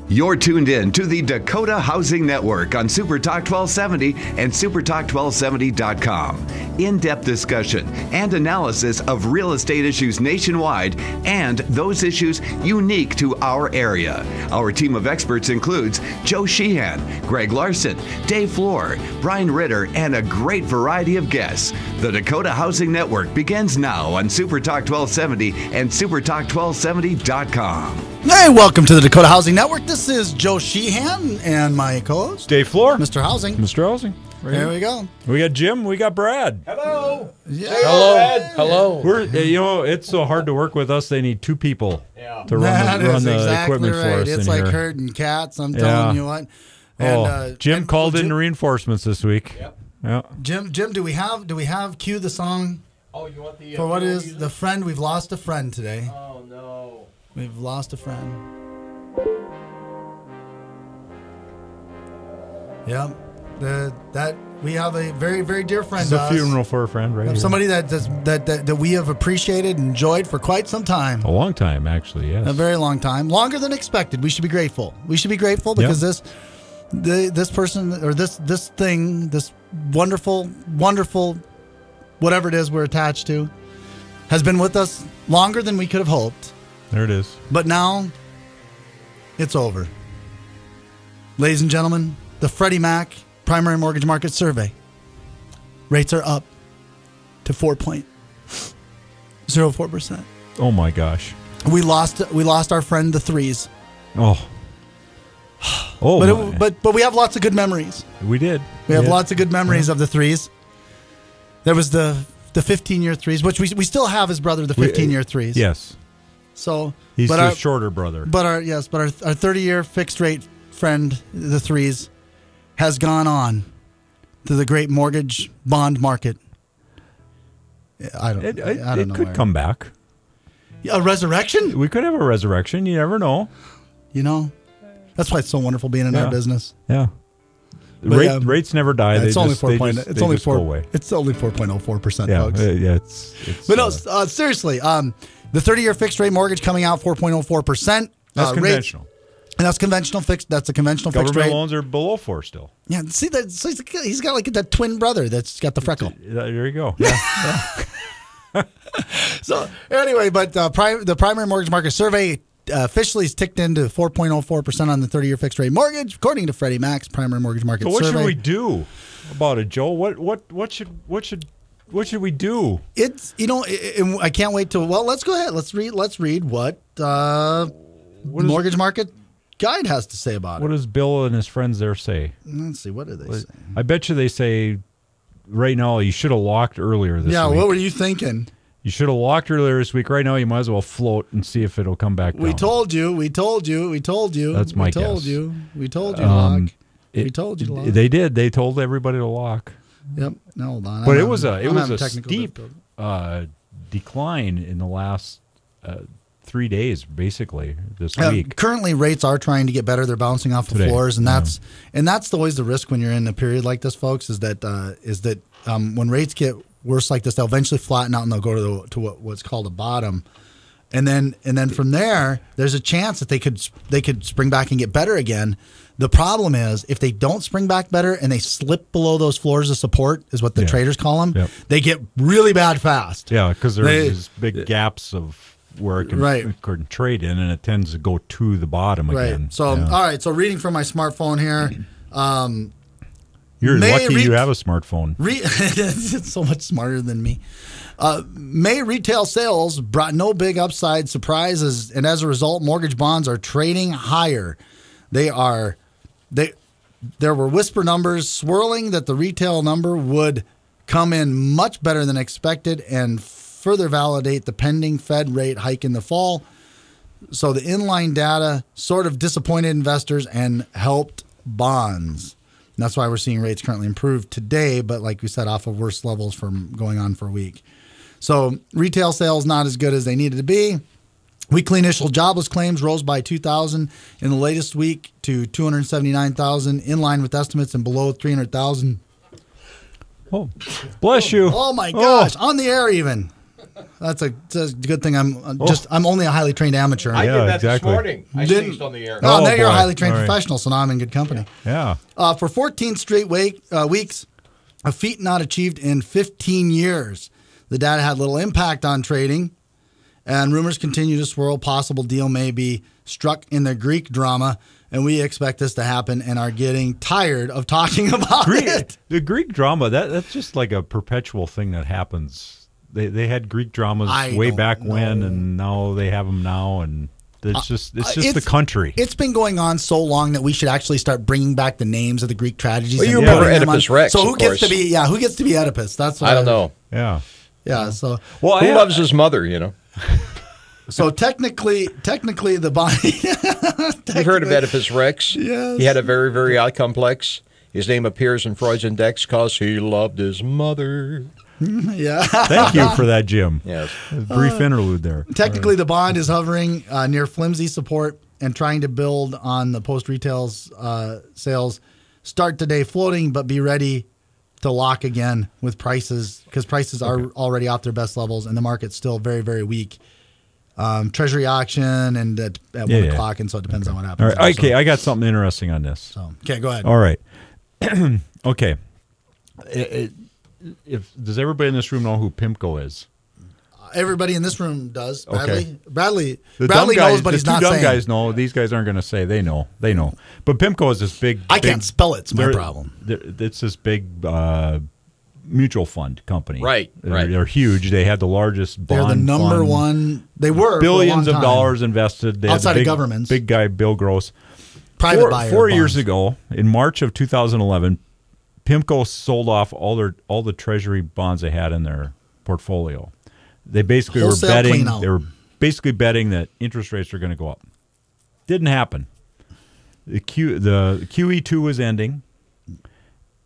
You're tuned in to the Dakota Housing Network on SuperTalk 1270 and SuperTalk1270.com. In-depth discussion and analysis of real estate issues nationwide and those issues unique to our area. Our team of experts includes Joe Sheehan, Greg Larson, Dave Floor, Brian Ritter, and a great variety of guests. The Dakota Housing Network begins now on SuperTalk 1270 and SuperTalk1270.com. Hey, welcome to the Dakota Housing Network. This is Joe Sheehan and my co-host, Dave Floor. Mr. Housing. Mr. Housing. There we go. We got Jim. We got Brad. Hello. Yeah. Hello. Hello. We're, it's so hard to work with us. They need two people to run the exactly equipment right. for us. It's in like here. herding cats. I'm telling you what. And, Jim called in reinforcements this week. Yep. Yeah. Jim, do we have cue the song? Oh, you want the For what is the friend? We've lost a friend today. Oh no. We've lost a friend. Yep. That we have a very, very dear friend. It's a funeral for a friend, right? Somebody that we have appreciated and enjoyed for quite some time. A long time, actually. Yes. A very long time, longer than expected. We should be grateful. We should be grateful because this person or this thing, this wonderful, whatever it is we're attached to, has been with us longer than we could have hoped. There it is. But now, it's over. Ladies and gentlemen, the Freddie Mac Primary Mortgage Market Survey. Rates are up to 4.04%. Oh my gosh. We lost our friend the threes. Oh. But we have lots of good memories. We did. We have lots of good memories of the threes. There was the 15-year threes, which we still have his brother, the 15-year threes. Yes. So he's the shorter brother. But our 30-year fixed rate friend, the threes, has gone on to the great mortgage bond market. I don't know. It could come back. A resurrection? We could have a resurrection. You never know. You know, that's why it's so wonderful being in our business. Yeah. Rates never die. It's only 4.04%, folks. Yeah, but no, seriously, the 30-year fixed rate mortgage coming out 4.04%. That's conventional. And that's conventional fixed. That's a conventional fixed rate. Government loans are below 4 still. Yeah, see that? So he's got like that twin brother that's got the freckle. There you go. Yeah. So anyway, but the primary mortgage market survey officially is ticked into 4.04% on the 30-year fixed rate mortgage, according to Freddie Mac's primary mortgage market survey. So what should we do about it, Joe? What should we do? It's I can't wait to. Well, let's go ahead. Let's read what mortgage market guide has to say about it. What does Bill and his friends there say? Let's see. What do they say? I bet you they say right now you should have locked earlier this week. Yeah, what were you thinking? You should have locked earlier this week. Right now you might as well float and see if it'll come back down. We told you. That's my guess. We told you to lock. We told you to lock. They did. They told everybody to lock. Yep. No, hold on. But it was a steep decline in the last 3 days, basically, this week. Currently, rates are trying to get better. They're bouncing off the floors, and that's always the risk when you're in a period like this, folks. Is that when rates get worse like this, they'll eventually flatten out and they'll go to what's called a bottom, and then from there, there's a chance that they could spring back and get better again. The problem is if they don't spring back better and they slip below those floors of support, is what the traders call them. Yep. They get really bad fast. Yeah, because there's these big gaps of where it can trade in, and it tends to go to the bottom again. So, all right. So, reading from my smartphone here. You're lucky you have a smartphone. It's so much smarter than me. May retail sales brought no big upside surprises, and as a result, mortgage bonds are trading higher. There were whisper numbers swirling that the retail number would come in much better than expected and further validate the pending Fed rate hike in the fall. So the inline data sort of disappointed investors and helped bonds. And that's why we're seeing rates currently improve today, but like we said, off of worse levels from going on for a week. So retail sales not as good as they needed to be. Weekly initial jobless claims rose by 2,000 in the latest week to 279,000, in line with estimates and below 300,000. Oh, bless you. Oh, my gosh. On the air even. It's a good thing I'm only a highly trained amateur. I Yeah, did that exactly. this morning. I Didn't- sneezed on the air. Oh, Oh, now you're a boy. highly trained All right. professional, so now I'm in good company. Yeah. For 14 straight weeks, a feat not achieved in 15 years. The data had little impact on trading, and rumors continue to swirl. Possible deal may be struck in the Greek drama, and we expect this to happen and are getting tired of talking about it. The Greek drama, that's just like a perpetual thing that happens. They had Greek dramas way back when, and now they have them now, and it's just the country. It's been going on so long that we should actually start bringing back the names of the Greek tragedies. Well, you and remember putting them Oedipus on. Rex, So who of gets to course. be? Yeah, who gets to be Oedipus? That's what I don't know. Yeah. Yeah. So Well, Who loves his mother, you know? so technically, the body. You've heard of Oedipus Rex? Yes. He had a very, very odd complex. His name appears in Freud's Index because he loved his mother. Yeah. Thank you for that, Jim. Yes. A brief interlude there. Technically, the bond is hovering near flimsy support and trying to build on the post-retail's sales. Start today floating, but be ready to lock again with prices because prices are already off their best levels and the market's still very, very weak. Treasury auction and at 1 o'clock, and so it depends on what All happens. right. Okay, I got something interesting on this. So, okay, go ahead. All right. Okay. Does everybody in this room know who PIMCO is? Everybody in this room does. Okay. Bradley The Bradley dumb guys, knows, but the he's two not dumb saying. guys know. These guys aren't going to say. They know. They know. But PIMCO is this big. I can't spell it. It's my they're- problem. It's this big mutual fund company. Right, right. They're huge. They had the largest bond They're the number fund. one. They were Billions for a long of time. dollars invested. They had Outside the of big, governments. Big guy Bill Gross. Private buyer. Four bonds. years ago, in March of 2011, PIMCO sold off all the treasury bonds they had in their portfolio. They basically Wholesale were betting. clean out. They were basically betting that interest rates are going to go up. Didn't happen. The QE2 was ending,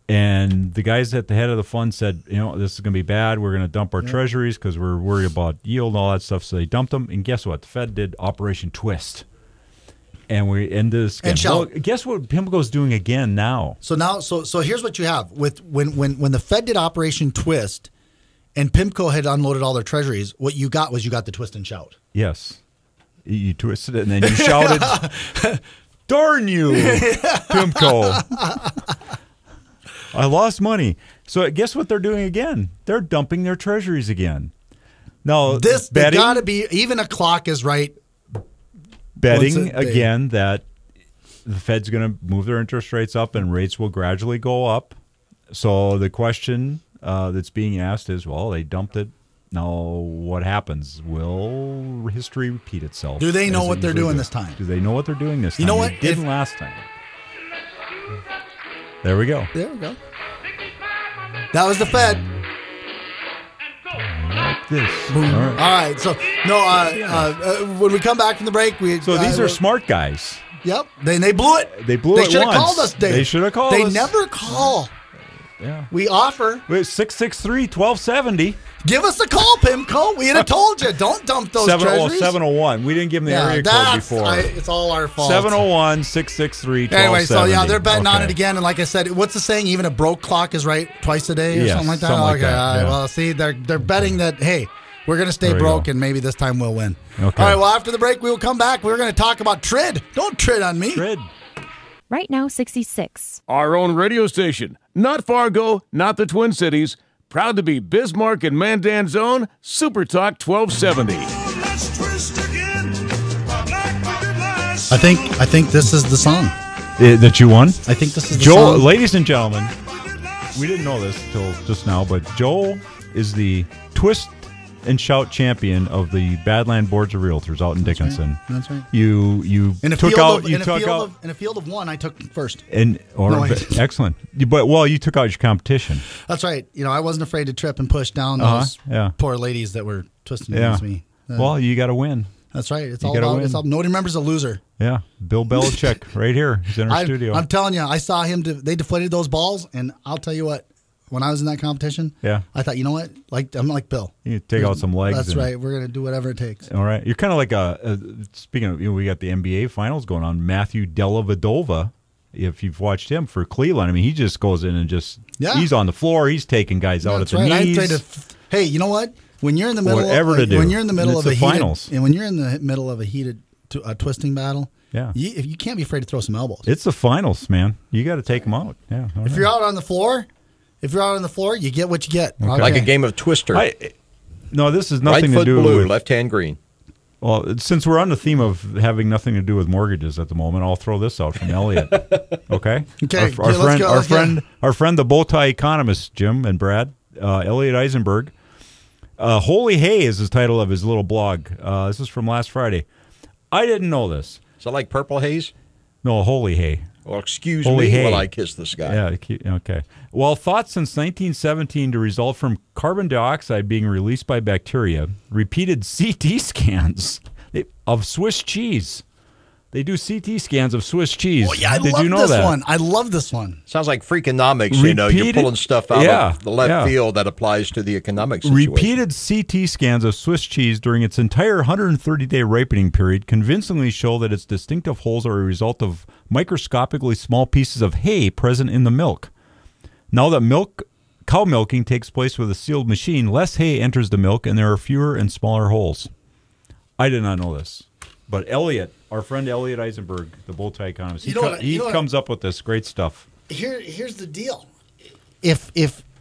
and the guys at the head of the fund said, this is going to be bad. We're going to dump our treasuries because we're worried about yield and all that stuff. So they dumped them, and guess what? The Fed did Operation Twist. And we end this. And Well, guess what PIMCO's doing again now? So now, so here's what you have with when the Fed did Operation Twist, and PIMCO had unloaded all their treasuries. What you got was the twist and shout. Yes. You twisted it and then you shouted, "Darn you, PIMCO. I lost money." So guess what they're doing again? They're dumping their treasuries again. Now, This they betting, gotta be even a clock is right. betting Once a day. again that the Fed's going to move their interest rates up and rates will gradually go up. So the question that's being asked is, well, they dumped it. Now, what happens? Will history repeat itself? Do they know as it what they're usually doing does? this time? Do they know what they're doing this time? You know what? They didn't last time. There we go. There we go. That was the Fed. Like this. Boom. All All right. right. So when we come back from the break, So these are smart guys. Yep. They blew it. They blew They it should have once. called us, Dave. They should have called They us. never call. Yeah. We offer. Wait, 663-1270. Give us a call, PIMCO. We'd have told you. Don't dump those treasuries. 701. We didn't give them the area code that's before. it's all our fault. 701-663-1270. Anyway, so yeah, they're betting on Okay. it again. And like I said, what's the saying? Even a broke clock is right twice a day or Yes, something like that. something like Okay, that, all right. yeah. Well, see, they're betting that, hey, we're going to stay There we broke go. and maybe this time we'll win. Okay. All right, well, after the break, we will come back. We're going to talk about TRID. Don't TRID on me. Fred. Right now, 66. Our own radio station. Not Fargo, not the Twin Cities. Proud to be Bismarck and Mandan's own Super Talk 1270. I think this is the song. That you won? I think this is the Joel, song. ladies and gentlemen, we didn't know this till just now, but Joel is the twist and shout champion of the Badland Boards of Realtors out in Dickinson. That's right. You In a took field out of, you in a took field out of in a field of one, I took first. and or No, I didn't. excellent. You took out your competition. That's right. I wasn't afraid to trip and push down Uh-huh, those yeah. poor ladies that were twisting Yeah. against me. Well, you got to win. That's right. It's you all gotta about. win. It's all, nobody remembers a loser. Yeah, Bill Belichick right here. He's in our studio. I'm telling you, I saw him. They deflated those balls, and I'll tell you what. When I was in that competition, Yeah. I thought, you know what? Like I'm like Bill. You take out some legs. That's and- right. We're gonna do whatever it takes. All right. You're kind of like speaking of, we got the NBA finals going on. Matthew Dellavedova, if you've watched him for Cleveland, I mean, he just goes in and Yeah. he's on the floor. He's taking guys out That's at the right. knees. Hey, you know what? when you're in the middle, whatever to do. When you're in the middle And of it's a the heated, finals. and when you're in the middle of a heated twisting battle, Yeah. you can't be afraid to throw some elbows. It's the finals, man. You got to take them out. Yeah. If you're out on the floor, you get what you get. Like a game of Twister. No, this is Right nothing foot to do blue, with. left hand green. Well, since we're on the theme of having nothing to do with mortgages at the moment, I'll throw this out from Elliot. Okay. Okay. Our friend, the bow tie economist, Jim and Brad, Elliot Eisenberg. Holy Hay is the title of his little blog. This is from last Friday. I didn't know this. Is that like Purple Haze? No, Holy Hay. Well, excuse Holy me hay. while I kiss this guy. Yeah, okay. Well, thought since 1917 to result from carbon dioxide being released by bacteria, repeated CT scans of Swiss cheese. They do CT scans of Swiss cheese. Oh, yeah, Did love you know this that? one. I love this one. Sounds like Freakonomics, You're Repeated- pulling stuff out Yeah, of the left yeah. field that applies to the economic situation. Repeated CT scans of Swiss cheese during its entire 130-day ripening period convincingly show that its distinctive holes are a result of microscopically small pieces of hay present in the milk. Now that cow milking takes place with a sealed machine, less hay enters the milk and there are fewer and smaller holes. I did not know this. But Elliot, our friend Elliot Eisenberg, the bow tie economist, he comes up with this great stuff. Here's the deal. If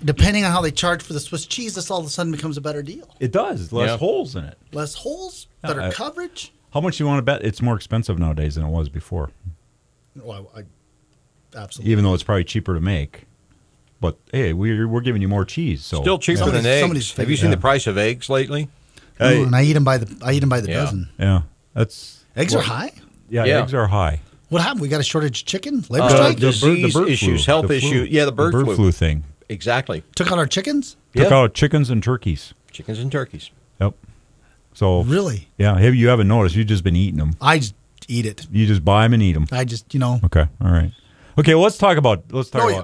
depending on how they charge for the Swiss cheese, this all of a sudden becomes a better deal. It does. Less holes in it. Less holes, better coverage. How much do you want to bet? It's more expensive nowadays than it was before. Well, absolutely. Even though it's probably cheaper to make. But, hey, we're giving you more cheese. So Still cheaper than eggs. Have you seen the price of eggs lately? Ooh, and I eat them by the dozen. Yeah. Eggs are high? Yeah, eggs are high. What happened? We got a shortage of chicken? Labor strike? Disease the bird issues, flu. health The flu. issues. Yeah, the bird flu thing. Exactly. Took out our chickens? Took out chickens and turkeys. Chickens and turkeys. Yep. So really? Yeah. You haven't noticed. You've just been eating them. I just eat it. You just buy them and eat them. I just, Okay. All right. Okay, let's talk about.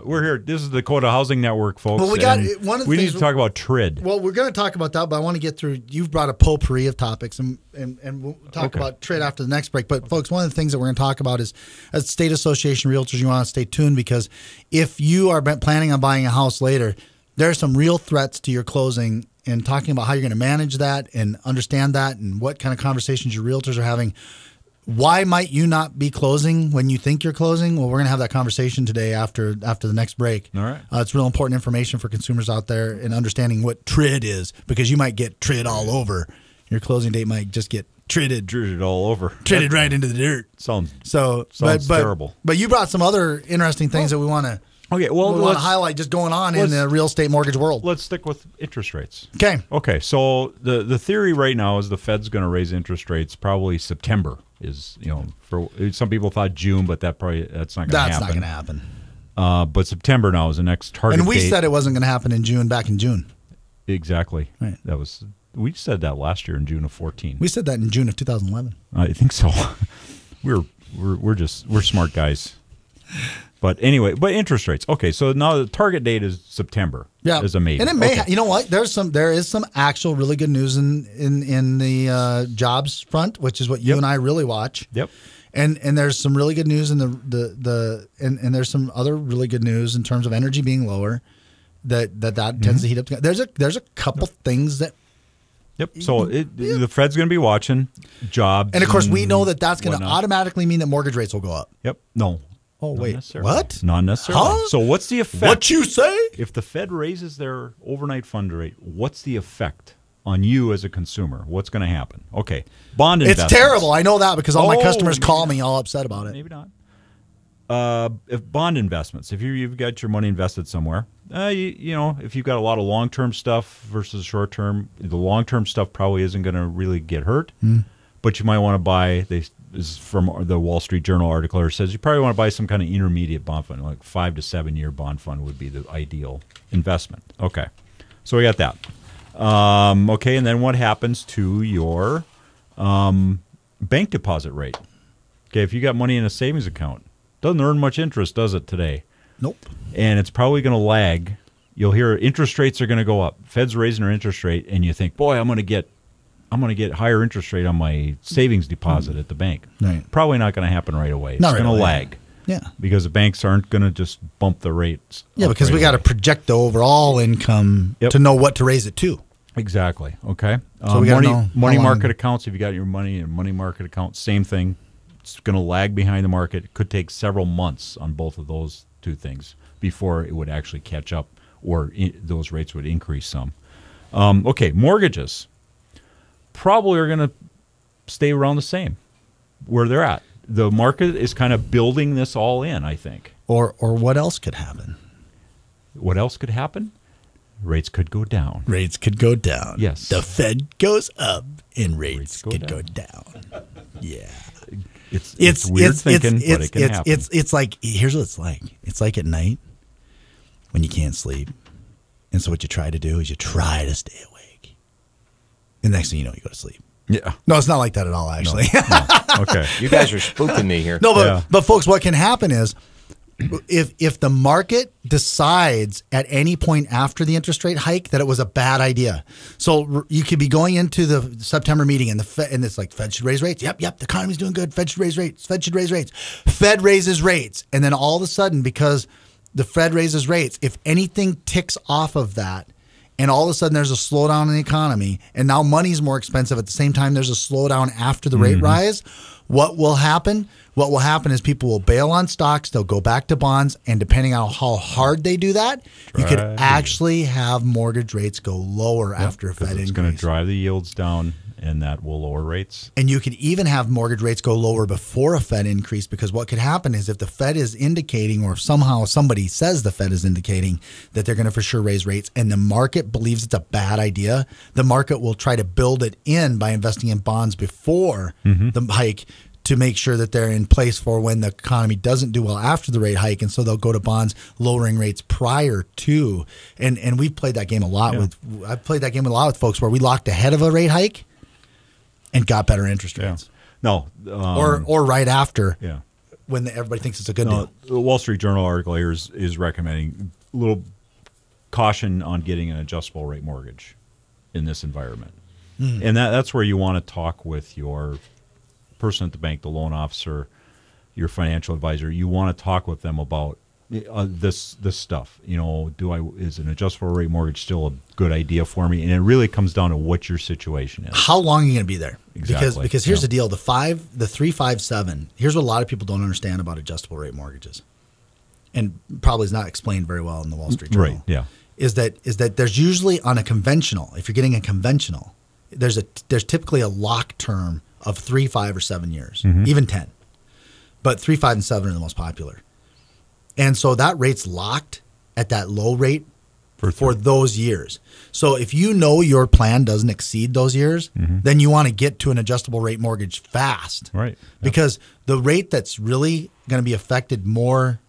We're here. This is the Dakota Housing Network, folks. Well, we got one of the we things need to talk about TRID. Well, we're going to talk about that, but I want to get through. You've brought a potpourri of topics, and we'll talk about TRID after the next break. But folks, one of the things that we're going to talk about is, as State Association Realtors, you want to stay tuned because if you are planning on buying a house later, there are some real threats to your closing. And talking about how you're going to manage that and understand that, and what kind of conversations your realtors are having. Why might you not be closing when you think you're closing? Well, we're going to have that conversation today after the next break. All right. It's real important information for consumers out there in understanding what TRID is, because you might get TRID all over. Your closing date might just get TRIDed all over. TRIDed right into the dirt. Sounds terrible. But you brought some other interesting things that we want to highlight just going on in the real estate mortgage world. Let's stick with interest rates. Okay. So the theory right now is the Fed's going to raise interest rates probably September. Is for some people thought June, but that's not going to happen. That's not going to happen. But September now is the next target. And we date. said it wasn't going to happen in June. Back in June. Exactly. Right. We said that last year in June of 14. We said that in June of 2011. I think so. we're smart guys. But anyway, interest rates. Okay, so now the target date is September. Yeah, as a maybe. And it may, you know what? There is some actual really good news in the jobs front, which is what you and I really watch. Yep. And there's some really good news in and there's some other really good news in terms of energy being lower. That tends to heat up. There's a couple things that. Yep. So the Fed's going to be watching jobs, and of course we know that's going to whatnot. automatically mean that mortgage rates will go up. Yep. No. Oh, wait. What? Not necessarily. Huh? So what's the effect? What you say? If the Fed raises their overnight fund rate, what's the effect on you as a consumer? What's going to happen? Okay. Bond investments. It's terrible. I know that because all my customers call me all upset about it. Maybe not. If bond investments, if you've got your money invested somewhere, if you've got a lot of long-term stuff versus short-term, the long-term stuff probably isn't going to really get hurt. But you might want to buy, this is from the Wall Street Journal article, it says you probably want to buy some kind of intermediate bond fund, like 5 to 7 year bond fund would be the ideal investment. Okay. So we got that. Okay, and then what happens to your bank deposit rate? Okay, if you got money in a savings account, doesn't earn much interest, does it, today? Nope. And it's probably going to lag. You'll hear interest rates are going to go up. Fed's raising their interest rate, and you think, boy, I'm going to get higher interest rate on my savings deposit at the bank. Right. Probably not going to happen right away. It's going to lag. Yeah. Because the banks aren't going to just bump the rates. Yeah, because we got to project the overall income to know what to raise it to. Exactly. Okay. So we gotta know how money long- market accounts. If you got your money in a money market account, same thing. It's going to lag behind the market. It could take several months on both of those two things before it would actually catch up, or those rates would increase some. Okay, mortgages probably are going to stay around the same where they're at. The market is kind of building this all in, I think. Or what else could happen? What else could happen? Rates could go down. Rates could go down. Yes. The Fed goes up and rates go could down. go down. Yeah. It's weird thinking, but it can happen. It's like, here's what it's like. It's like at night when you can't sleep. And so what you try to do is you try to stay awake. And next thing you know, you go to sleep. Yeah. No, it's not like that at all, actually. No. Okay. You guys are spooking me here. No, Yeah. but folks, what can happen is if the market decides at any point after the interest rate hike that it was a bad idea. So you could be going into the September meeting and and it's like, Fed should raise rates. Yep, the economy's doing good. Fed should raise rates. Fed should raise rates. Fed raises rates. And then all of a sudden, because the Fed raises rates, if anything ticks off of that, and all of a sudden there's a slowdown in the economy, and now money's more expensive at the same time there's a slowdown after the rate rise, what will happen? What will happen is people will bail on stocks, they'll go back to bonds, and depending on how hard they do that, you could actually have mortgage rates go lower after a Fed increase. It's going to drive the yields down, and that will lower rates. And you could even have mortgage rates go lower before a Fed increase, because what could happen is if the Fed is indicating, or somehow somebody says the Fed is indicating that they're going to for sure raise rates, and the market believes it's a bad idea, the market will try to build it in by investing in bonds before the hike to make sure that they're in place for when the economy doesn't do well after the rate hike. And so they'll go to bonds lowering rates prior to. And we've played that game a lot I've played that game a lot with folks where we locked ahead of a rate hike and got better interest rates. No. Or right after, Yeah. when everybody thinks it's a good deal. The Wall Street Journal article here is recommending a little caution on getting an adjustable rate mortgage in this environment. And that's where you want to talk with your person at the bank, the loan officer, your financial advisor. You want to talk with them about this stuff. You know, is an adjustable rate mortgage still a good idea for me? And it really comes down to what your situation is. How long are you going to be there? Exactly. Because here's the deal: the 357. Here's what a lot of people don't understand about adjustable rate mortgages, and probably is not explained very well in the Wall Street Journal. Right. Yeah. Is that there's usually on a conventional. If you're getting a conventional, there's typically a lock term of 3, 5, or 7 years, even 10. But 3, 5, and 7 are the most popular. And so that rate's locked at that low rate for those years. So if you know your plan doesn't exceed those years, then you want to get to an adjustable rate mortgage fast. Right. Because the rate that's really going to be affected more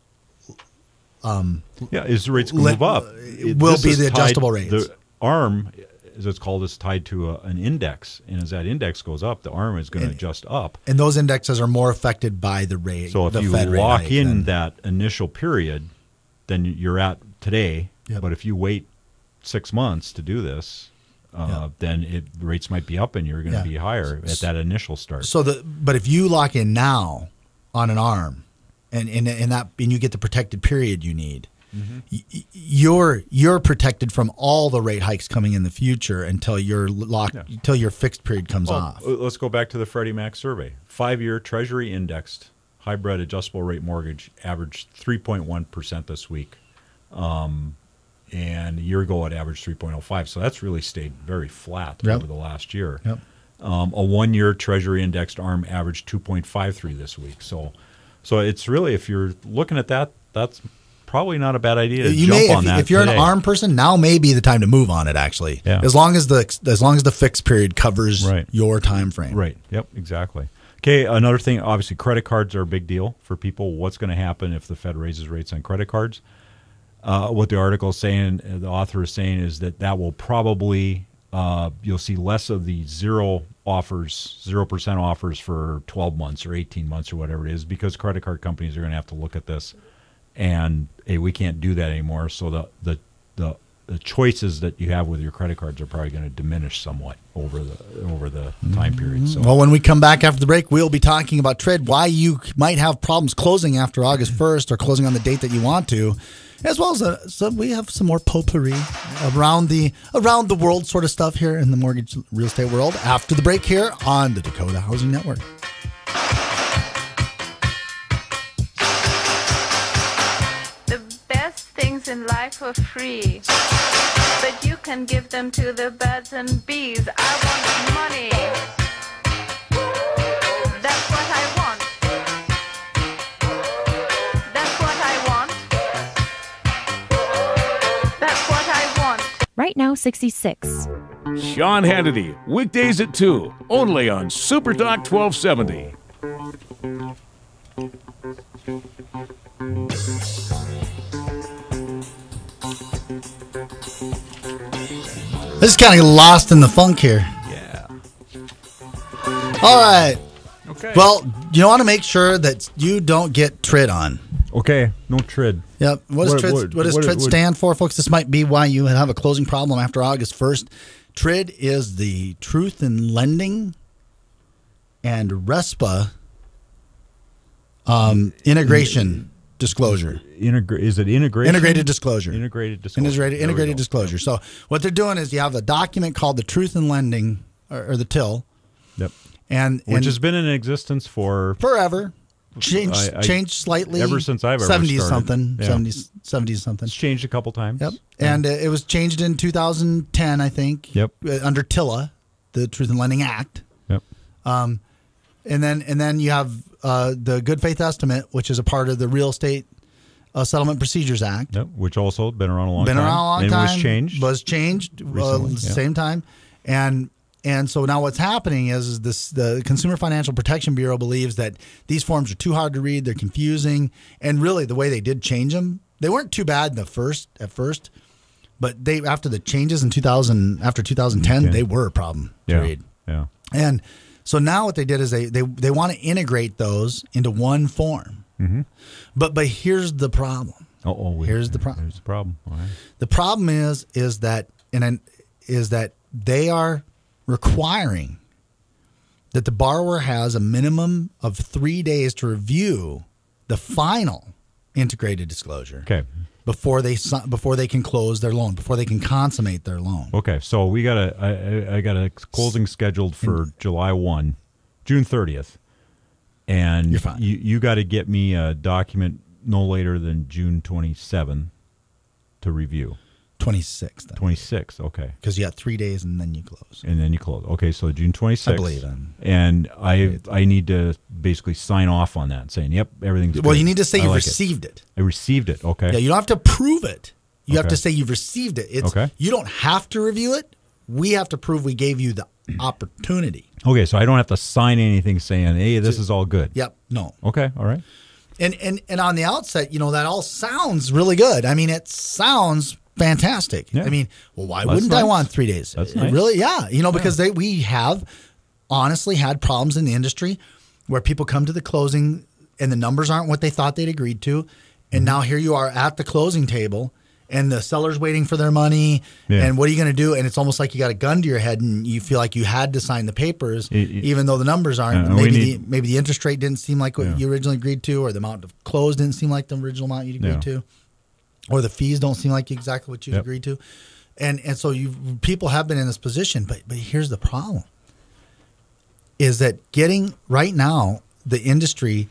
is the rates going to move up. will be the adjustable rates. The ARM, as it's called, is tied to an index. And as that index goes up, the ARM is going to adjust up. And those indexes are more affected by the rate. So if you lock in that initial period, then you're at today. Yep. But if you wait 6 months to do this, then rates might be up and you're going to be higher at that initial start. But if you lock in now on an ARM, and you get the protected period you need, you're protected from all the rate hikes coming in the future until you're locked until your fixed period comes off. Let's go back to the Freddie Mac survey. 5-year Treasury indexed hybrid adjustable rate mortgage averaged 3.1% this week. And a year ago it averaged 3.05. So that's really stayed very flat over the last year. Yep. A 1-year Treasury indexed ARM averaged 2.53 this week. So it's really, if you're looking at that, that's probably not a bad idea to jump on that. If you're today. an ARM person, now may be the time to move on it. Actually, as long as the fixed period covers your time frame. Right. Yep. Exactly. Okay. Another thing, obviously, credit cards are a big deal for people. What's going to happen if the Fed raises rates on credit cards? What the article is saying, the author is saying, is that will probably you'll see less of the 0% offers for 12 months or 18 months or whatever it is, because credit card companies are going to have to look at this and, hey, we can't do that anymore. So the choices that you have with your credit cards are probably going to diminish somewhat over the time period. So, Well, when we come back after the break, we'll be talking about TRID, why you might have problems closing after August 1st or closing on the date that you want to, as well as we have some more potpourri around the world sort of stuff here in the mortgage real estate world after the break here on the Dakota Housing Network. The best things in life are free, but you can give them to the birds and bees. I want money. That's what I want. That's what I want. That's what I want. Right now, 66. Sean Hannity, weekdays at 2, only on Super Talk 1270. This is kind of lost in the funk here. yeah. All right. Okay. Well, you want to make sure that you don't get TRID on. Okay. No TRID. Yep. What does TRID stand for, folks? This might be why you have a closing problem after August 1st. TRID is the Truth in Lending and RESPA integration disclosure. Is it integration? Integrated disclosure. Integrated disclosure. Integrated disclosure. So what they're doing is you have a document called the Truth in Lending, or the TIL. Yep. Which has been in existence for forever. Changed slightly ever since I've ever 70s started. something. Yeah. 70s something. It's changed a couple times. Yep. Yeah. And it was changed in 2010, I think. Yep. Under TILA, the Truth in Lending Act. Yep. And then you have the Good Faith Estimate, which is a part of the Real Estate Settlement Procedures Act. Yep. Which also been around a long Been time. around a long and time. Was changed recently. Yeah. Same time. And so now what's happening is the Consumer Financial Protection Bureau believes that these forms are too hard to read, they're confusing, and really the way they did change them, they weren't too bad at first, but after the changes in 2010, they were a problem to read. Yeah. And so now what they did is they want to integrate those into one form. Mm-hmm. But here's the problem. Here's the problem. Here's the problem. All right. The problem is that they are requiring that the borrower has a minimum of 3 days to review the final integrated disclosure. Okay. Before they can close their loan, before they can consummate their loan. Okay. So we got I got a closing scheduled for July 1, June 30th. And You're fine. You got to get me a document no later than June 27 to review. 26th. 26th, okay. Because you got 3 days and then you close. And then you close. Okay, so June 26th. I believe in. And I need to basically sign off on that, saying, yep, everything's good. Well, you need to say you like received it. I received it, okay. Yeah, you don't have to prove it. You have Okay. to say you've received it. Okay. You don't have to review it. We have to prove we gave you the opportunity. Okay, so I don't have to sign anything saying, hey, this is all good. Yep. No. Okay, all right. And on the outset, that all sounds really good. I mean, it sounds fantastic. Yeah. I mean, well, why That's wouldn't I nice. want 3 days? That's nice. Really? Yeah. Because we have honestly had problems in the industry where people come to the closing and the numbers aren't what they thought they'd agreed to. And now here you are at the closing table and the seller's waiting for their money. Yeah. And what are you going to do? And it's almost like you got a gun to your head and you feel like you had to sign the papers, even though the numbers aren't. Maybe the interest rate didn't seem like what you originally agreed to, or the amount of close didn't seem like the original amount you'd agreed to, or the fees don't seem like exactly what you agreed to. And so people have been in this position, but here's the problem. Is that getting right now, the industry,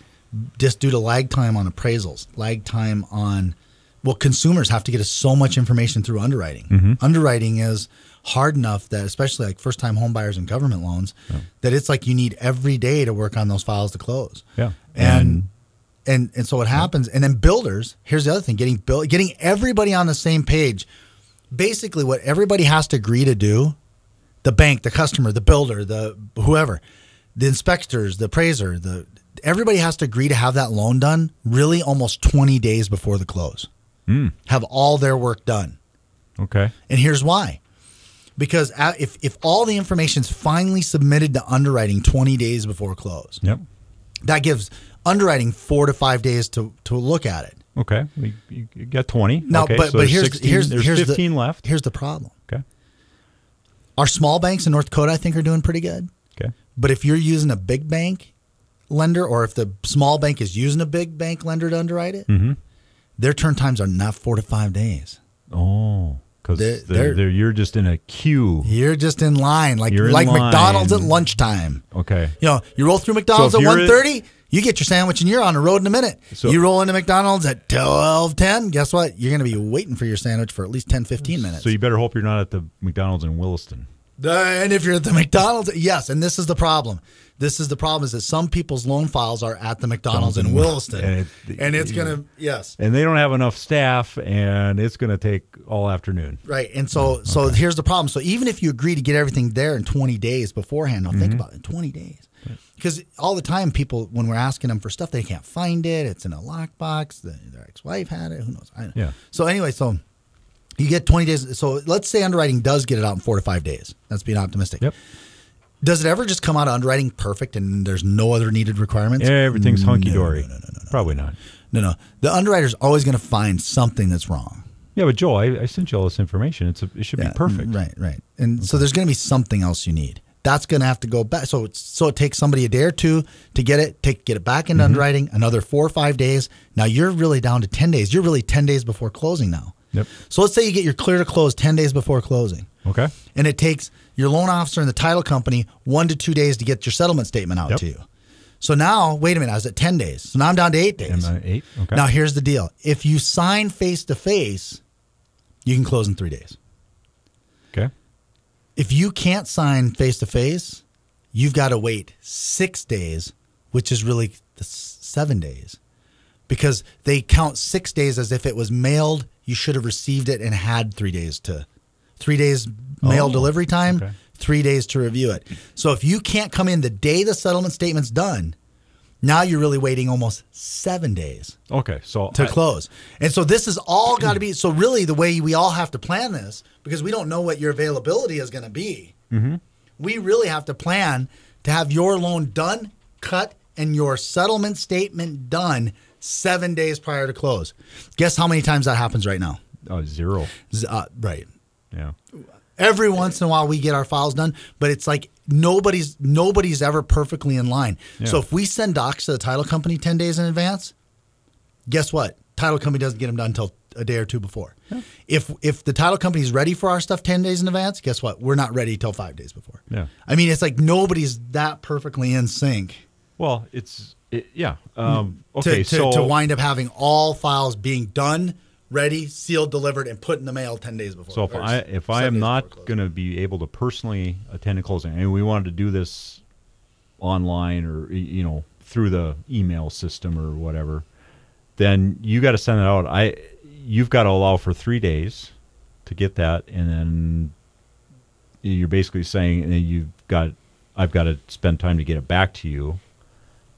just due to lag time on appraisals, lag time on, consumers have to get so much information through underwriting. Mm-hmm. Underwriting is hard enough that, especially like first-time home buyers and government loans, that it's like you need every day to work on those files to close. Yeah. And so what happens, and then builders, here's the other thing, getting everybody on the same page. Basically what everybody has to agree to do, the bank, the customer, the builder, the whoever, the inspectors, the appraiser, everybody has to agree to have that loan done really almost 20 days before the close. Have all their work done. Okay. And here's why. Because if all the information is finally submitted to underwriting 20 days before close, Yep. that gives underwriting 4 to 5 days to look at it. Okay, you got 20. No, okay, but so but there's here's 15 left. Here's the problem. Okay. Our small banks in North Dakota, I think, are doing pretty good. Okay. But if you're using a big bank lender, or if the small bank is using a big bank lender to underwrite it, their turn times are not 4 to 5 days. Oh, because They're- you're just in a queue. You're just in line, like You're in line. McDonald's at lunchtime. Okay. You know, you roll through McDonald's So at if you're 1:30, you get your sandwich and you're on the road in a minute. So- you roll into McDonald's at 12:10, guess what? You're going to be waiting for your sandwich for at least 10, 15 minutes. So you better hope you're not at the McDonald's in Williston. And if you're at the McDonald's, yes, and this is the problem. This is the problem is that some people's loan files are at the McDonald's in Williston. And it's going to, yes. And they don't have enough staff, and it's going to take all afternoon. Right. And so here's the problem. So even if you agree to get everything there in 20 days beforehand, now think about it, 20 days. Because all the time people, when we're asking them for stuff, they can't find it. It's in a lockbox. Their ex-wife had it. Who knows? I don't know. Yeah. So anyway, so you get 20 days. So let's say underwriting does get it out in 4 to 5 days. That's being optimistic. Yep. Does it ever just come out of underwriting perfect and there's no other needed requirements? Everything's hunky-dory. No. Probably not. No. The underwriter's always going to find something that's wrong. Yeah, but Joe, I sent you all this information. It should be perfect. Right. And so there's going to be something else you need. That's going to have to go back. So it takes somebody a day or two to get it back into underwriting, another 4 or 5 days. Now you're really down to 10 days. You're really 10 days before closing now. Yep. So let's say you get your clear to close 10 days before closing. Okay. And it takes your loan officer and the title company 1 to 2 days to get your settlement statement out to you. So now, wait a minute, I was at 10 days. So now I'm down to 8 days. Am I 8? Okay. Now here's the deal. If you sign face-to-face, you can close in 3 days. Okay. If you can't sign face-to-face, you've got to wait 6 days, which is really 7 days. Because they count 6 days as if it was mailed. You should have received it and had 3 days to 3 days mail delivery time, 3 days to review it. So if you can't come in the day the settlement statement's done, now you're really waiting almost 7 days. Okay, so to close. And so this is all got to be, so really the way we all have to plan this, because we don't know what your availability is going to be, we really have to plan to have your loan done, cut, and your settlement statement done 7 days prior to close. Guess how many times that happens right now? 0. Right. Yeah. Every once in a while we get our files done, but it's like nobody's ever perfectly in line. Yeah. So if we send docs to the title company 10 days in advance, guess what? Title company doesn't get them done until a day or two before. Yeah. If the title company is ready for our stuff 10 days in advance, guess what? We're not ready till 5 days before. Yeah. I mean, it's like nobody's that perfectly in sync. Well, yeah. Okay, to wind up having all files being done, ready, sealed, delivered, and put in the mail 10 days before. So if I am not going to be able to personally attend a closing, and we wanted to do this online or through the email system or whatever, then you got to send it out. You've got to allow for 3 days to get that, and then you're basically saying I've got to spend time to get it back to you.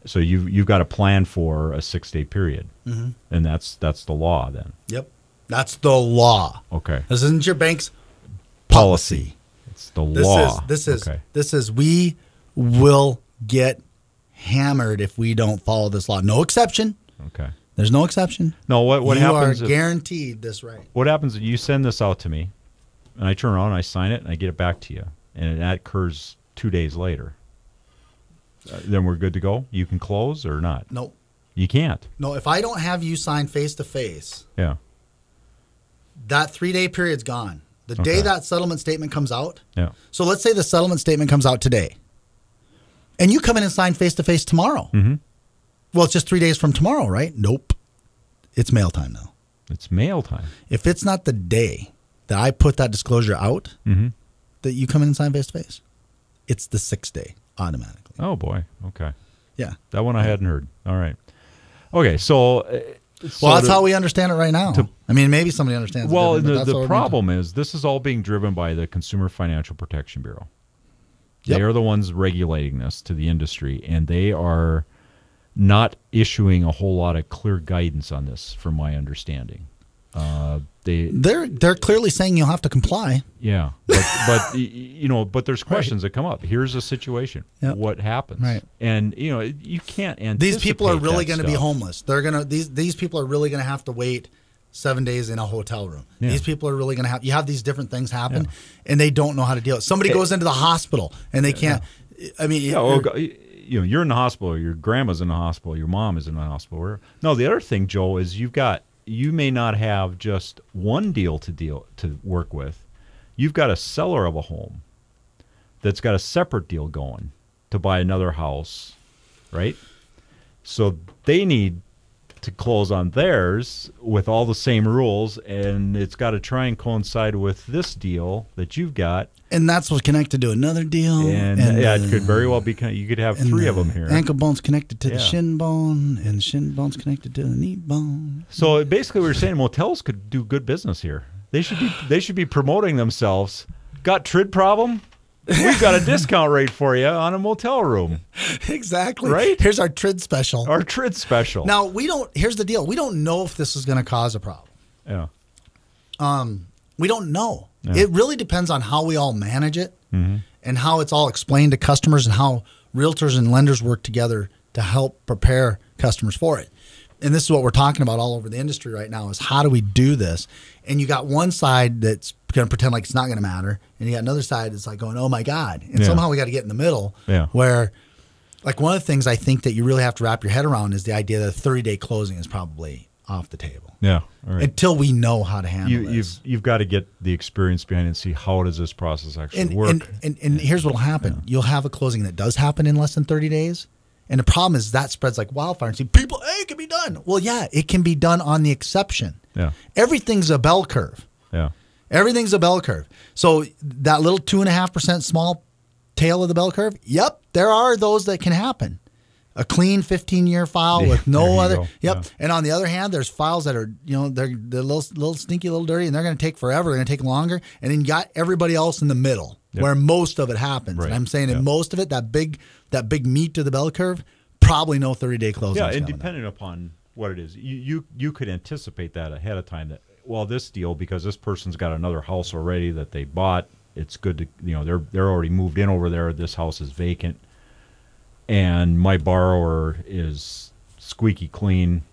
So you've got to plan for a 6-day period, and that's the law then. Yep, that's the law. Okay, this isn't your bank's policy. It's the law. This is we will get hammered if we don't follow this law. No exception. Okay, there's no exception. No, what happens? You are guaranteed this right. What happens if you send this out to me, and I turn around and I sign it and I get it back to you, and that occurs 2 days later? Then we're good to go? You can close or not? Nope. You can't? No, if I don't have you sign face-to-face, that 3-day period's gone. The day that settlement statement comes out. Yeah. So let's say the settlement statement comes out today, and you come in and sign face-to-face tomorrow. Well, it's just 3 days from tomorrow, right? Nope. It's mail time now. It's mail time. If it's not the day that I put that disclosure out, that you come in and sign face-to-face, it's the 6th day automatically. Oh, boy. Okay. Yeah. That one I hadn't heard. All right. Okay, so... well, that's how we understand it right now. I mean, maybe somebody understands it. Well, the problem is this is all being driven by the Consumer Financial Protection Bureau. They are the ones regulating this to the industry, and they are not issuing a whole lot of clear guidance on this, from my understanding. They're clearly saying you'll have to comply. Yeah, but there's questions that come up. Here's a situation. Yep. What happens? Right. And you can't anticipate These people are really going to be homeless. They're gonna these people are really going to have to wait 7 days in a hotel room. Yeah. These people are really going to have these different things happen, and they don't know how to deal. Somebody goes into the hospital and they can't. I mean, you're in the hospital. Your grandma's in the hospital. Your mom is in the hospital. No, the other thing, Joel, is you may not have just one deal to work with. You've got a seller of a home that's got a separate deal going to buy another house, right? So they need to close on theirs with all the same rules, and it's got to try and coincide with this deal that you've got. And that's what's connected to another deal. And it could very well be. You could have three of them here. Ankle bone's connected to the shin bone, and the shin bone's connected to the knee bone. So basically, we were saying motels could do good business here. They should be promoting themselves. Got TRID problem? We've got a discount rate for you on a motel room. Exactly. Right? Here's our TRID special. Our TRID special. Now, here's the deal. We don't know if this is going to cause a problem. Yeah. We don't know. Yeah. It really depends on how we all manage it and how it's all explained to customers and how realtors and lenders work together to help prepare customers for it. And this is what we're talking about all over the industry right now is how do we do this? And you got one side that's going to pretend like it's not going to matter. And you got another side that's like going, oh, my God. And somehow we got to get in the middle where like one of the things I think that you really have to wrap your head around is the idea that a 30-day closing is probably off the table. Yeah. All right. Until we know how to handle this. You've got to get the experience behind it and see how does this process actually work. And here's what will happen. You'll have a closing that does happen in less than 30 days. And the problem is that spreads like wildfire. And see, people, hey, it can be done. Well, yeah, it can be done on the exception. Yeah. Everything's a bell curve. Yeah. Everything's a bell curve. So that little 2.5% small tail of the bell curve, yep, there are those that can happen. A clean 15-year file with no other. Go. Yep. Yeah. And on the other hand, there's files that are, they're a little stinky, a little dirty, and they're going to take forever. They're going to take longer. And then you got everybody else in the middle where most of it happens. Right. And I'm saying in most of it, that big meat to the bell curve, probably no 30-day closing. Yeah, and depending upon what it is, you could anticipate that ahead of time. That this deal, because this person's got another house already that they bought, it's good to they're already moved in over there. This house is vacant. And my borrower is squeaky clean,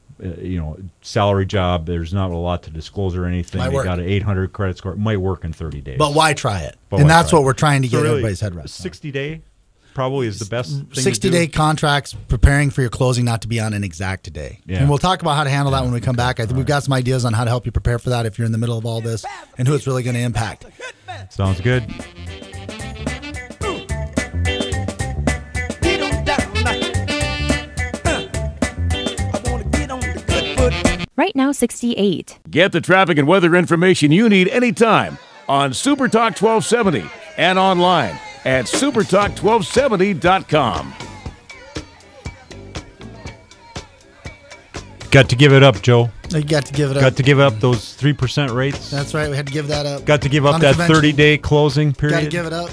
salary job. There's not a lot to disclose or anything. They got an 800 credit score. It might work in 30 days. But why try it? And that's what we're trying to get everybody's head around. 60-day probably is the best thing 60-day contracts, preparing for your closing not to be on an exact day. Yeah. And we'll talk about how to handle that when we come back. I think we've got some ideas on how to help you prepare for that if you're in the middle of all this and who it's really going to impact. Sounds good. Right now, 68. Get the traffic and weather information you need anytime on Super Talk 1270 and online at supertalk1270.com. Got to give it up, Joe. You got to give it up. Got to give up those 3% rates. That's right. We had to give that up. Got to give up that 30-day closing period. Got to give it up.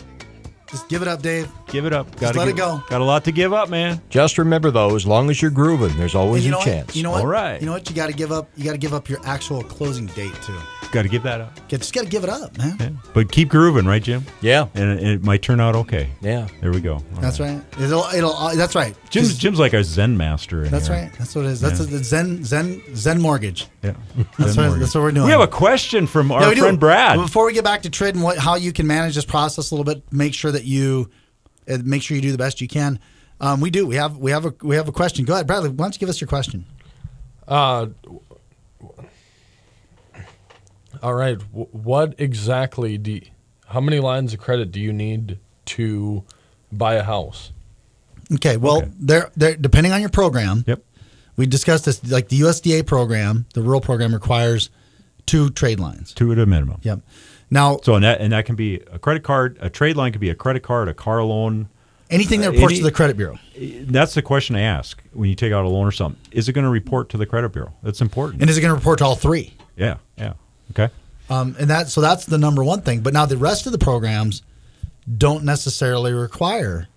Just give it up, Dave. Give it up. Just let it go. Got a lot to give up, man. Just remember, though, as long as you're grooving, there's always a chance. You know what? All right. You know what? You got to give up. You got to give up your actual closing date too. Got to give that up. Just got to give it up, man. Yeah. But keep grooving, right, Jim? Yeah. And it might turn out okay. Yeah. There we go. All that's right. It'll. That's right. Jim's like a Zen master. That's here. right. That's what it is. That's the Zen mortgage. Yeah. That's what we're doing. We have a question from our friend Brad. But before we get back to TRID and how you can manage this process a little bit, make sure you do the best you can. We do. We have a question. Go ahead, Bradley. Why don't you give us your question? All right. What exactly how many lines of credit do you need to buy a house? Okay. Well, they're depending on your program. Yep. We discussed this. Like the USDA program, the rural program requires 2 trade lines. 2 at a minimum. Yep. Now, and that can be a credit card. A trade line can be a credit card, a car loan. Anything that reports to the credit bureau. That's the question I ask when you take out a loan or something. Is it going to report to the credit bureau? That's important. And is it going to report to all 3? Yeah. Yeah. Okay. And that's the number one thing. But now the rest of the programs don't necessarily require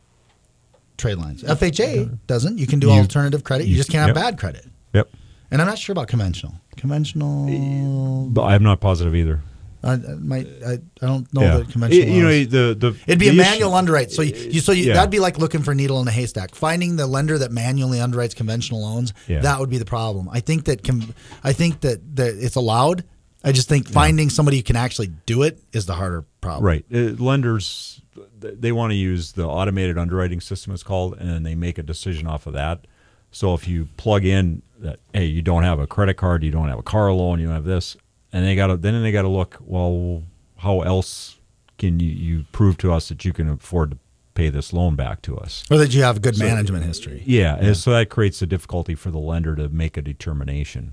trade lines. FHA doesn't. You can do alternative credit. You just can't have bad credit. Yep. And I'm not sure about conventional. But I'm not positive either. I don't know that conventional. It'd be a manual underwrite. So that'd be like looking for a needle in a haystack. Finding the lender that manually underwrites conventional loans, that would be the problem. I think that it's allowed. I just think finding somebody who can actually do it is the harder problem. Right. Lenders, they want to use the automated underwriting system, it's called, and then they make a decision off of that. So if you plug in that, hey, you don't have a credit card, you don't have a car loan, you don't have this, and they got to look, well, how else can you prove to us that you can afford to pay this loan back to us, or that you have good management history? Yeah, and so that creates a difficulty for the lender to make a determination.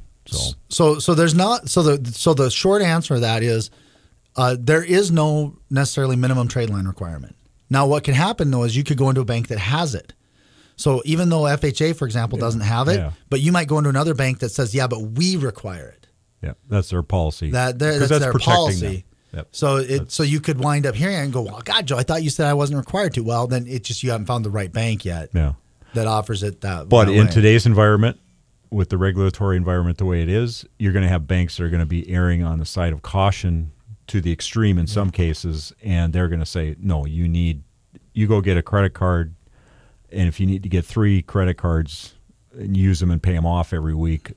So there's not. So the short answer to that is there is no necessarily minimum trade line requirement. Now, what can happen though is you could go into a bank that has it. So even though FHA, for example, doesn't have it, but you might go into another bank that says, yeah, but we require it. Yeah, that's their policy. That's their policy. Yep. So you could wind up hearing it and go, well, God, Joe, I thought you said I wasn't required to. Well, then it's just you haven't found the right bank yet that offers it that way. But in today's environment, with the regulatory environment the way it is, you're going to have banks that are going to be erring on the side of caution to the extreme in some cases, and they're going to say, no, you go get a credit card, and if you need to get 3 credit cards and use them and pay them off every week,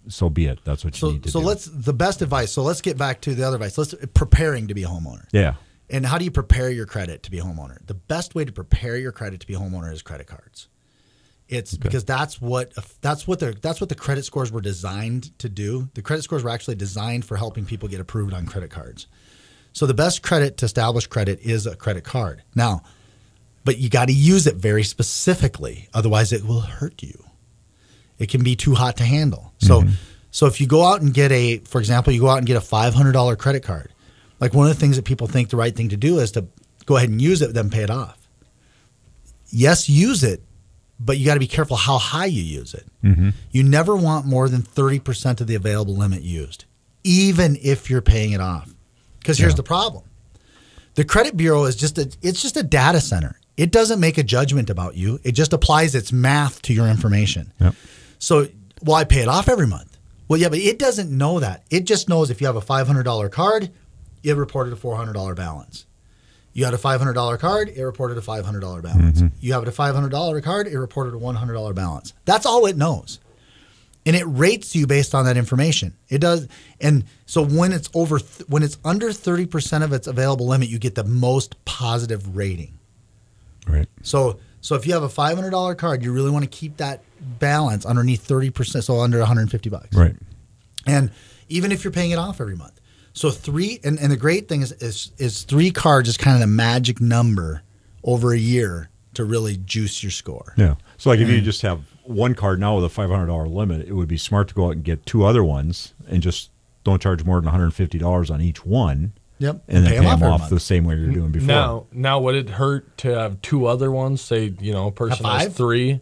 so be it. That's what you need to do. The best advice. So let's get back to the other advice. Preparing to be a homeowner. Yeah. And how do you prepare your credit to be a homeowner? The best way to prepare your credit to be a homeowner is credit cards. It's because that's what the credit scores were designed to do. The credit scores were actually designed for helping people get approved on credit cards. So the best credit to establish credit is a credit card. Now, but you got to use it very specifically, otherwise it will hurt you. It can be too hot to handle. So if you go out and for example, you go out and get a $500 credit card, like one of the things that people think the right thing to do is to go ahead and use it, then pay it off. Yes, use it, but you got to be careful how high you use it. Mm-hmm. You never want more than 30% of the available limit used, even if you're paying it off. Because here's the problem. The credit bureau is just a data center. It doesn't make a judgment about you. It just applies its math to your information. Yep. So, I pay it off every month. Well, yeah, but it doesn't know that. It just knows if you have a $500 card, it reported a $400 balance. You had a $500 card, it reported a $500 balance. Mm-hmm. You have a $500 card, it reported a $100 balance. That's all it knows. And it rates you based on that information. It does. And so when it's under 30% of its available limit, you get the most positive rating. Right. So if you have a $500 card, you really want to keep that balance underneath 30%, so under $150. Right. And even if you're paying it off every month. So 3, and the great thing is 3 cards is kind of the magic number over a year to really juice your score. Yeah. So like if you just have one card now with a $500 limit, it would be smart to go out and get 2 other ones and just don't charge more than $150 on each one. Yep. And then pay them off the same way you're doing before. Now would it hurt to have 2 other ones? Say, a person has 3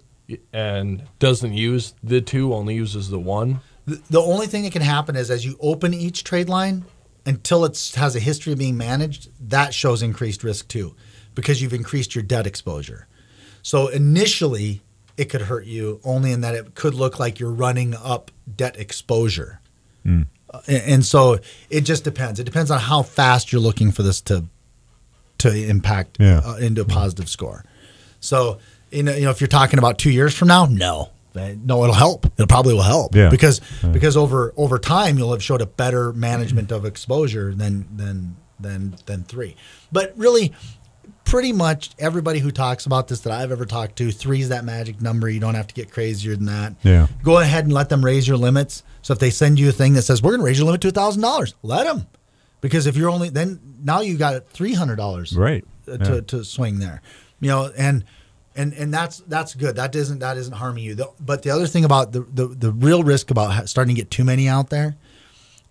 and doesn't use the 2, only uses the 1? The only thing that can happen is as you open each trade line, until it has a history of being managed, that shows increased risk too, because you've increased your debt exposure. So initially, it could hurt you only in that it could look like you're running up debt exposure. Mm. And so it just depends. It depends on how fast you're looking for this to impact into a positive score. So, if you're talking about 2 years from now, no, it'll help. It probably will help because over time you'll have showed a better management of exposure than 3. But really, pretty much everybody who talks about this that I've ever talked to, 3 is that magic number. You don't have to get crazier than that. Yeah. Go ahead and let them raise your limits. So if they send you a thing that says we're going to raise your limit to $1,000, let them, because if you're now you got $300 right to swing there, and that's good. That isn't harming you. But the other thing about the real risk about starting to get too many out there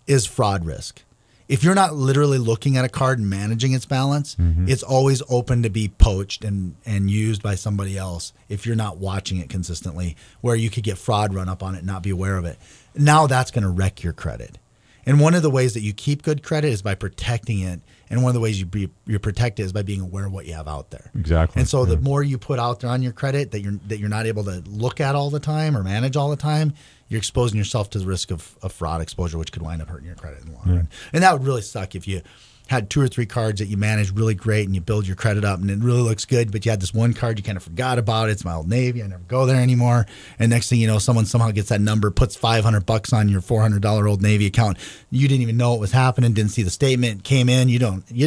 is fraud risk. If you're not literally looking at a card and managing its balance, it's always open to be poached and used by somebody else if you're not watching it consistently, where you could get fraud run up on it and not be aware of it. Now that's going to wreck your credit. And one of the ways that you keep good credit is by protecting it. And one of the ways you protect it is by being aware of what you have out there. Exactly. And so the more you put out there on your credit that you're not able to look at all the time or manage all the time, you're exposing yourself to the risk of fraud exposure, which could wind up hurting your credit in the long run. And that would really suck if you had 2 or 3 cards that you managed really great and you build your credit up and it really looks good, but you had this one card you kind of forgot about. It's my Old Navy. I never go there anymore. And next thing you know, someone somehow gets that number, puts $500 on your $400 Old Navy account. You didn't even know it was happening, didn't see the statement, came in.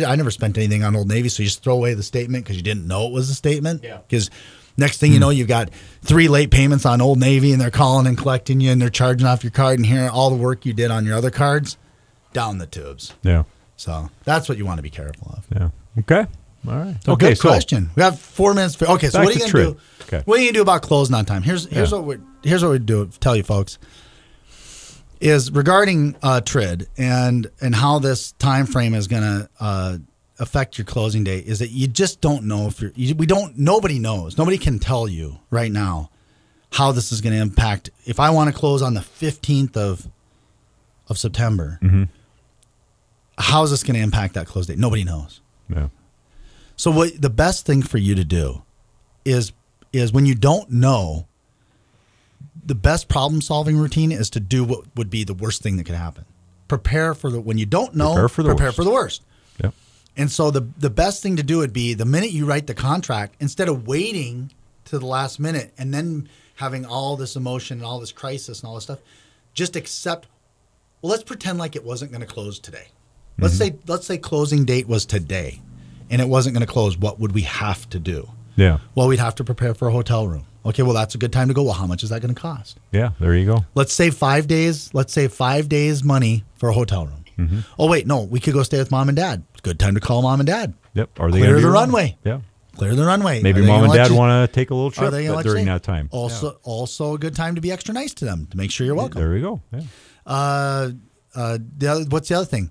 I never spent anything on Old Navy, so you just throw away the statement because you didn't know it was a statement. Yeah. Because next thing you know, you've got 3 late payments on Old Navy and they're calling and collecting you and they're charging off your card and hearing all the work you did on your other cards down the tubes. Yeah. So that's what you want to be careful of. Yeah. Okay. All right. So okay. Good question. We have 4 minutes. Okay. So what are you going to do? Okay. What are you going to do about closing on time? Here's what we do. Tell you folks is regarding TRID and how this time frame is going to affect your closing date. Is that you just don't know nobody knows. Nobody can tell you right now how this is going to impact. If I want to close on the 15th of September. Mm-hmm. How is this going to impact that close date? Nobody knows. Yeah. So the best thing for you to do is when you don't know, the best problem-solving routine is to do what would be the worst thing that could happen. Prepare for when you don't know, prepare for the worst. Yeah. And so the best thing to do would be the minute you write the contract, instead of waiting to the last minute and then having all this emotion and all this crisis and all this stuff, just accept, well, let's pretend like it wasn't going to close today. Let's say closing date was today and it wasn't going to close. What would we have to do? Yeah. Well, we'd have to prepare for a hotel room. Okay, well, that's a good time to go. Well, how much is that going to cost? Yeah, there you go. Let's say 5 days. Let's say 5 days money for a hotel room. Mm-hmm. Oh, wait, no, we could go stay with mom and dad. Good time to call mom and dad. Yep. Are they clear the runway? Yeah. Clear the runway. Maybe mom and dad want to take a little trip during that time. Also a good time to be extra nice to them to make sure you're welcome. There we go. Yeah. What's the other thing?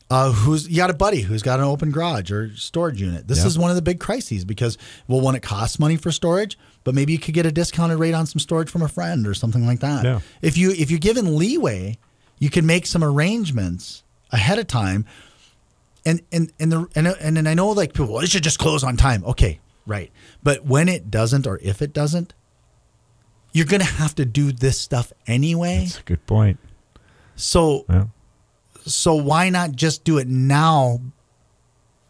You got a buddy who's got an open garage or storage unit. This is one of the big crises because, well, one, it costs money for storage, but maybe you could get a discounted rate on some storage from a friend or something like that. Yeah. If you're given leeway, you can make some arrangements ahead of time. And I know like people, well, it should just close on time. Okay, right. But when it doesn't, or if it doesn't, you're going to have to do this stuff anyway. That's a good point. So why not just do it now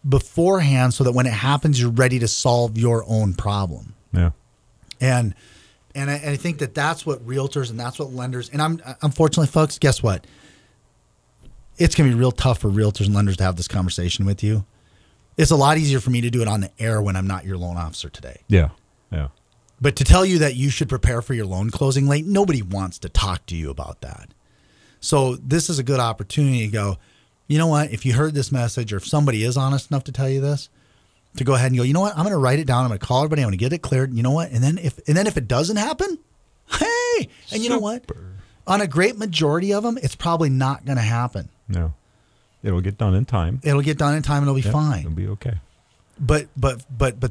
beforehand so that when it happens, you're ready to solve your own problem? Yeah. And I think that's what realtors and that's what lenders, and unfortunately, folks, guess what? It's going to be real tough for realtors and lenders to have this conversation with you. It's a lot easier for me to do it on the air when I'm not your loan officer today. Yeah. Yeah. But to tell you that you should prepare for your loan closing late, nobody wants to talk to you about that. So this is a good opportunity to go, you know what, if you heard this message or if somebody is honest enough to tell you this, to go ahead and go, you know what, I'm going to write it down. I'm going to call everybody. I'm going to get it cleared. You know what? And then if it doesn't happen, hey, and you know what? On a great majority of them, it's probably not going to happen. No. It'll get done in time. It'll get done in time and it'll be fine. It'll be okay. But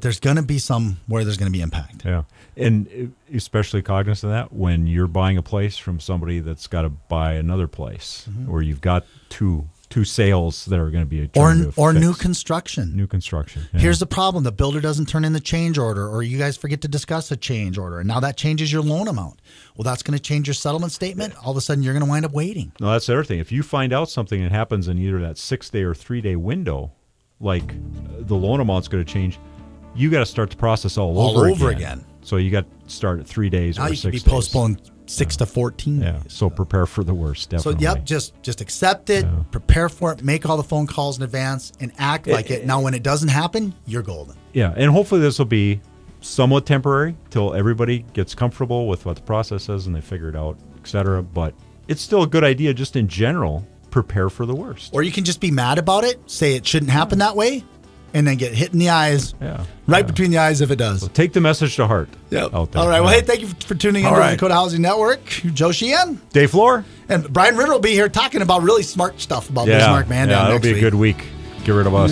there's going to be some where there's going to be impact. Yeah. And especially cognizant of that when you're buying a place from somebody that's got to buy another place, or you've got two sales that are going to be or new construction. New construction. Yeah. Here's the problem: the builder doesn't turn in the change order, or you guys forget to discuss a change order, and now that changes your loan amount. Well, that's going to change your settlement statement. All of a sudden, you're going to wind up waiting. No, that's the other thing. If you find out something that happens in either that 6-day or 3-day window, like the loan amount's going to change, you got to start the process all over again. So you got to start at 3 days now or 6 days. Now you can be postponed 6 to 14 days. So prepare for the worst, definitely. So, just accept it, prepare for it, make all the phone calls in advance, and act like it. Now, when it doesn't happen, you're golden. Yeah, and hopefully this will be somewhat temporary till everybody gets comfortable with what the process is and they figure it out, etc. But it's still a good idea just in general, prepare for the worst. Or you can just be mad about it, say it shouldn't happen that way, and then get hit in the eyes, between the eyes if it does. So take the message to heart. Yep. Out there. All right. Well, hey, thank you for tuning in to the Dakota Housing Network. Joe Sheehan. Dave Floor. And Brian Ritter will be here talking about really smart stuff about Bismarck, man. Yeah, it'll be a good week. Get rid of us.